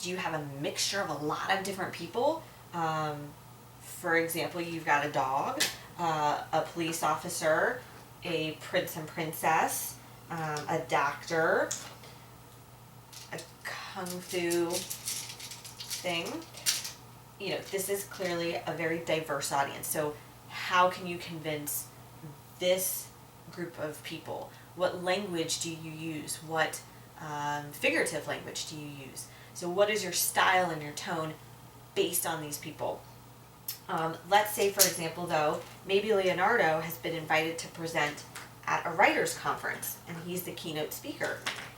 Do you have a mixture of a lot of different people? For example, you've got a dog, a police officer, a prince and princess, a doctor, a kung fu thing. This is clearly a very diverse audience. So how can you convince this group of people? What language do you use? What figurative language do you use? So what is your style and your tone based on these people? Let's say, for example, though, maybe Leonardo has been invited to present at a writers' conference, and he's the keynote speaker,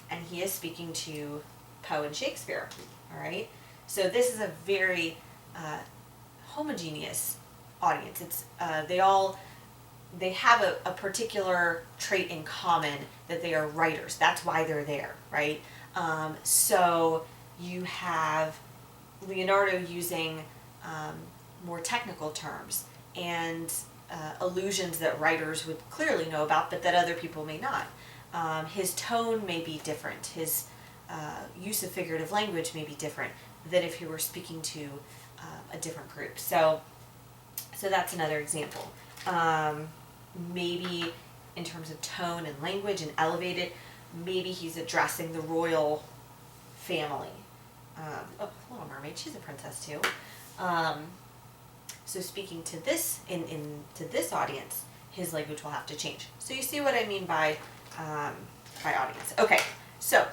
and he is speaking to Poe and Shakespeare, all right? So this is a very homogeneous audience. It's they have a particular trait in common, that they are writers. That's why they're there, right? So you have Leonardo using more technical terms and allusions that writers would clearly know about, but that other people may not. His tone may be different. His use of figurative language may be different than if he were speaking to a different group. So that's another example. Maybe in terms of tone and language and elevated, maybe he's addressing the royal family. Little Mermaid, she's a princess too. So speaking to this to this audience, his language will have to change. So you see what I mean by audience. Okay, so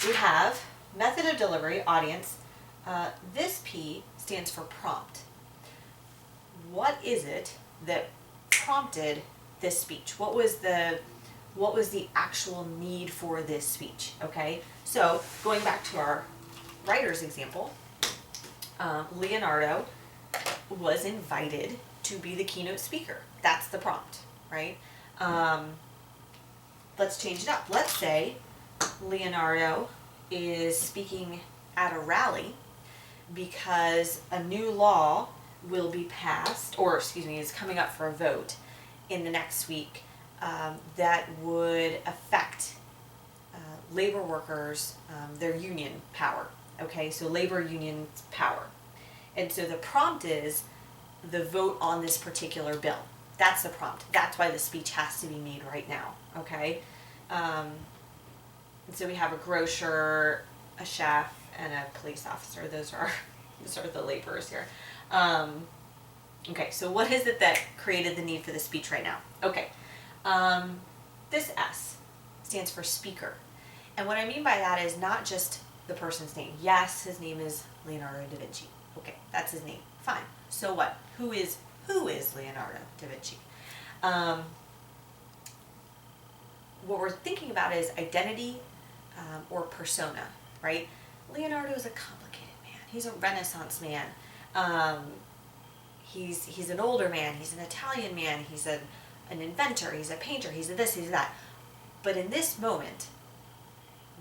we have method of delivery, audience. This P stands for prompt. What is it that prompted this speech? What was the actual need for this speech? Okay, so going back to our writer's example, Leonardo was invited to be the keynote speaker. That's the prompt, right? Let's change it up. Let's say Leonardo is speaking at a rally because a new law will be passed, or is coming up for a vote in the next week, that would affect labor workers, their union power. Okay, so labor union power. And so the prompt is the vote on this particular bill. That's the prompt. That's why the speech has to be made right now. Okay? And so we have a grocer, a chef, and a police officer. Those are the laborers here. Okay, so what is it that created the need for the speech right now? Okay, this S stands for speaker. And what I mean by that is not just the person's name. Yes, his name is Leonardo da Vinci. Okay, that's his name. Fine. So what? Who is Leonardo da Vinci? What we're thinking about is identity or persona, right? Leonardo is a complicated man. He's a Renaissance man. He's an older man. He's an Italian man. He's an inventor. He's a painter. He's a this. He's a that. But in this moment,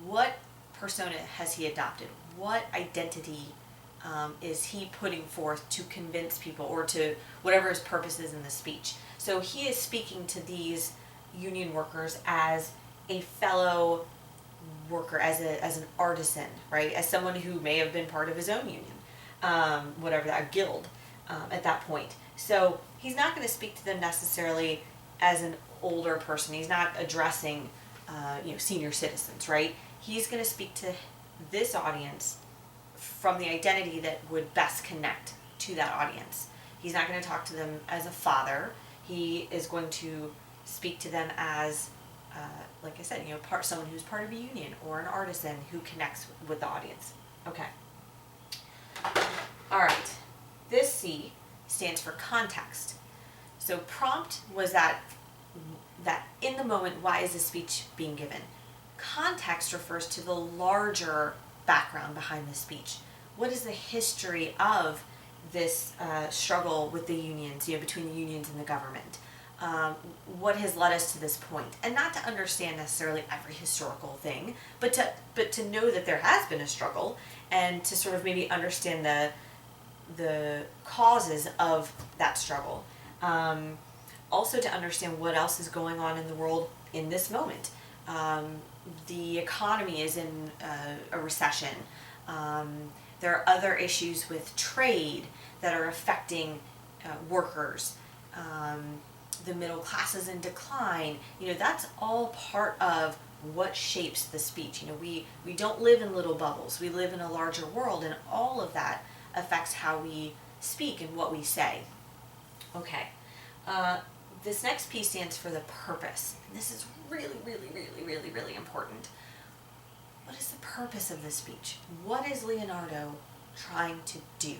what persona has he adopted? What identity is he putting forth to convince people, or to whatever his purpose is in the speech? So he is speaking to these union workers as a fellow worker, as an artisan, right? As someone who may have been part of his own union, whatever that guild at that point. So he's not going to speak to them necessarily as an older person. He's not addressing senior citizens, right? He's going to speak to this audience from the identity that would best connect to that audience. He's not going to talk to them as a father. He is going to speak to them as, like I said, someone who's part of a union, or an artisan who connects with the audience. Okay. All right. This C stands for context. So prompt was that in the moment, why is this speech being given? Context refers to the larger background behind the speech. What is the history of this struggle with the unions, between the unions and the government? What has led us to this point? And not to understand necessarily every historical thing, but to know that there has been a struggle, and to sort of maybe understand the causes of that struggle. Also to understand what else is going on in the world in this moment. The economy is in a recession. There are other issues with trade that are affecting workers. The middle class is in decline. That's all part of what shapes the speech. We don't live in little bubbles. We live in a larger world, and all of that affects how we speak and what we say. Okay. This next piece stands for the purpose. And this is really, really, really, really, really important. What is the purpose of the speech? What is Leonardo trying to do?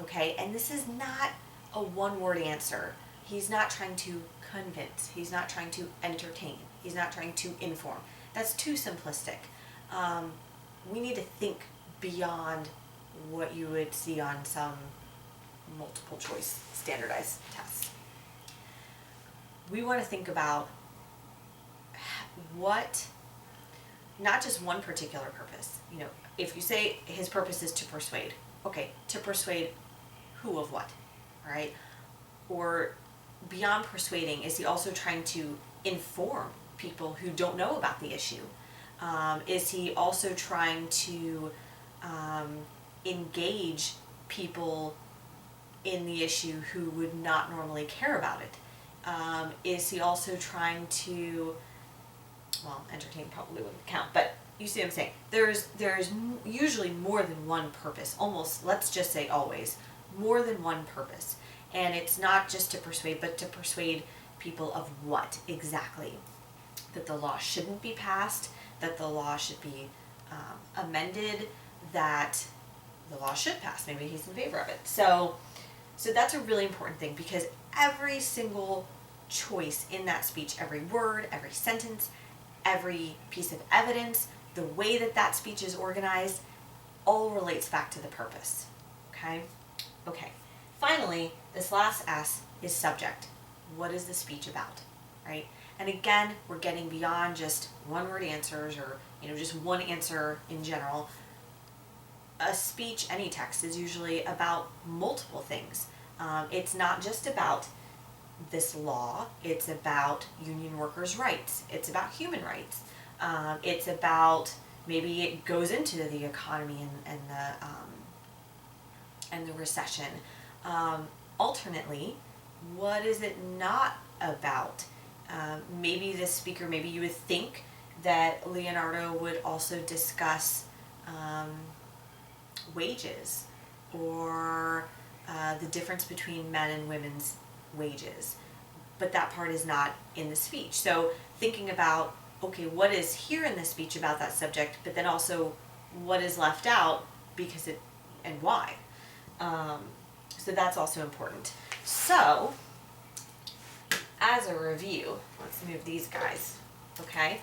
Okay, and this is not a one-word answer. He's not trying to convince. He's not trying to entertain. He's not trying to inform. That's too simplistic. We need to think beyond what you would see on some multiple choice standardized tests. We want to think about not just one particular purpose. If you say his purpose is to persuade, okay, to persuade who of what, all right? Or beyond persuading, is he also trying to inform people who don't know about the issue? Is he also trying to engage people in the issue who would not normally care about it? Is he also trying to, entertain probably wouldn't count, but you see what I'm saying? There's usually more than one purpose, almost, let's just say always, more than one purpose. And it's not just to persuade, but to persuade people of what exactly? That the law shouldn't be passed, that the law should be amended, that the law should pass. Maybe he's in favor of it. So that's a really important thing, because every single choice in that speech, every word, every sentence, every piece of evidence, the way that speech is organized, all relates back to the purpose. Okay. Finally, this last S is subject. What is the speech about, right? And again, we're getting beyond just one-word answers or just one answer in general. A speech, any text, is usually about multiple things. It's not just about this law. It's about union workers' rights. It's about human rights. It's about, maybe it goes into the economy and the recession. Alternately, what is it not about? Maybe the speaker, maybe you would think that Leonardo would also discuss wages, or the difference between men and women's wages. But that part is not in the speech. So thinking about, okay, what is here in the speech about that subject, but then also what is left out and why. So that's also important. So, as a review, let's move these guys, okay?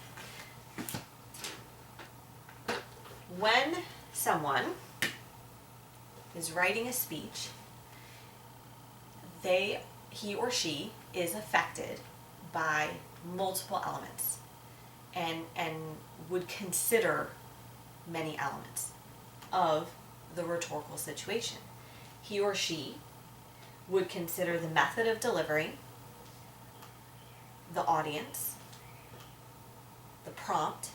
When someone is writing a speech, he or she is affected by multiple elements and would consider many elements of the rhetorical situation. He or she would consider the method of delivery, the audience, the prompt,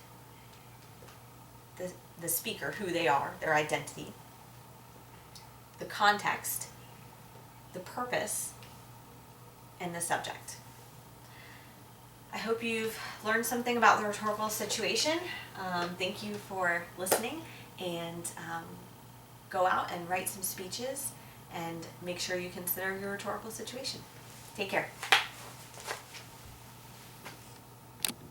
the speaker, who they are, their identity, the context, the purpose, and the subject. I hope you've learned something about the rhetorical situation. Thank you for listening, and go out and write some speeches and make sure you consider your rhetorical situation. Take care.